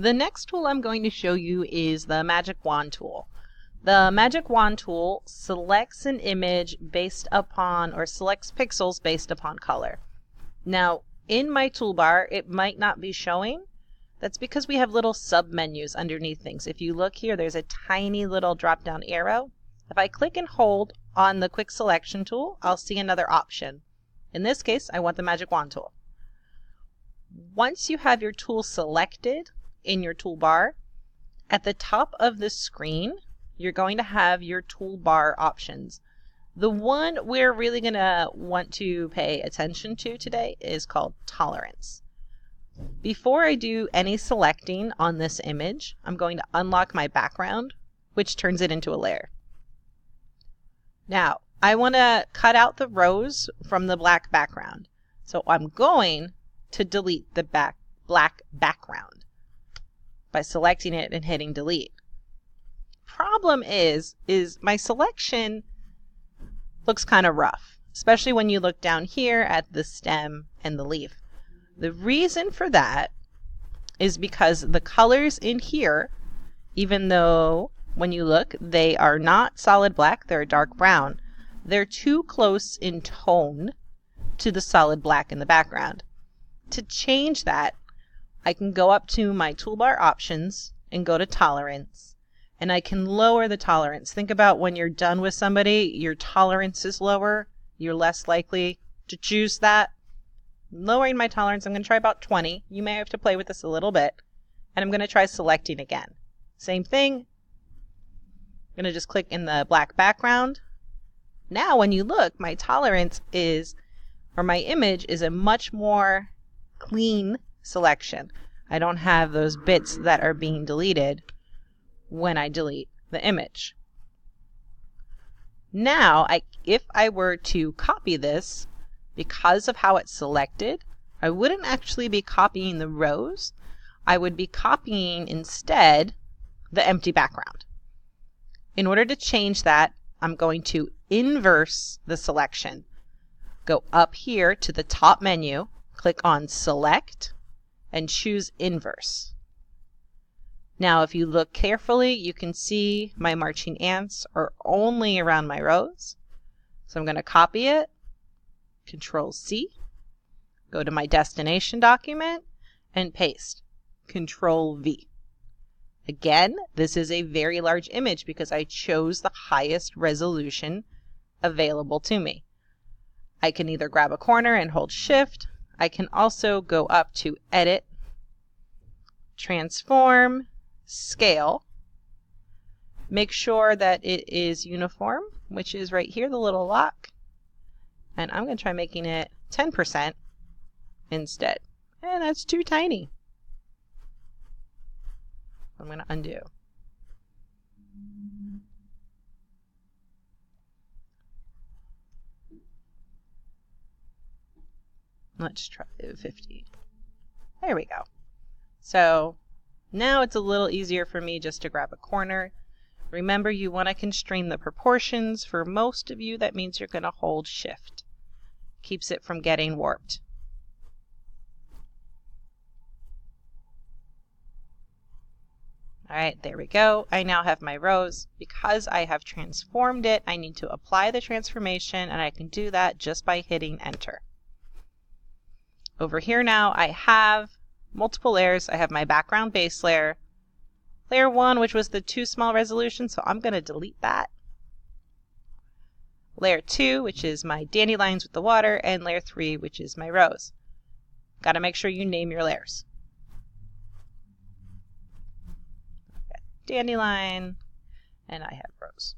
The next tool I'm going to show you is the Magic Wand tool. The Magic Wand tool selects an image based upon, or selects pixels based upon color. Now, in my toolbar, it might not be showing. That's because we have little sub-menus underneath things. If you look here, there's a tiny little drop-down arrow. If I click and hold on the Quick Selection tool, I'll see another option. In this case, I want the Magic Wand tool. Once you have your tool selected in your toolbar, at the top of the screen, you're going to have your toolbar options. The one we're really going to want to pay attention to today is called Tolerance. Before I do any selecting on this image, I'm going to unlock my background, which turns it into a layer. Now, I want to cut out the rows from the black background. So I'm going to delete the black background by selecting it and hitting delete. Problem is my selection looks kind of rough, especially when you look down here at the stem and the leaf. The reason for that is because the colors in here, even though when you look they are not solid black, they're dark brown, they're too close in tone to the solid black in the background. To change that, I can go up to my toolbar options and go to Tolerance, and I can lower the tolerance. Think about when you're done with somebody, your tolerance is lower, you're less likely to choose that. Lowering my tolerance, I'm going to try about 20. You may have to play with this a little bit. And I'm going to try selecting again. Same thing. I'm going to just click in the black background. Now when you look, my tolerance is, or my image is a much more clean selection. I don't have those bits that are being deleted when I delete the image. Now, if I were to copy this, because of how it's selected, I wouldn't actually be copying the rows. I would be copying instead the empty background. In order to change that, I'm going to inverse the selection. Go up here to the top menu, click on Select, and choose Inverse. Now, if you look carefully, you can see my marching ants are only around my rows. So I'm going to copy it, Control C, go to my destination document, and paste, Control V. Again, this is a very large image because I chose the highest resolution available to me. I can either grab a corner and hold Shift. I can also go up to Edit, Transform, Scale. Make sure that it is uniform, which is right here, the little lock. And I'm going to try making it 10% instead. And that's too tiny. I'm going to undo. Let's try 50. There we go. So now it's a little easier for me just to grab a corner. Remember, you want to constrain the proportions. For most of you, that means you're going to hold Shift. Keeps it from getting warped. All right, there we go. I now have my rows. Because I have transformed it, I need to apply the transformation, and I can do that just by hitting Enter. Over here now, I have multiple layers. I have my background base layer, layer 1, which was the too small resolution, so I'm going to delete that. Layer 2, which is my dandelions with the water, and layer 3, which is my rose. Got to make sure you name your layers. Dandelion, and I have rose.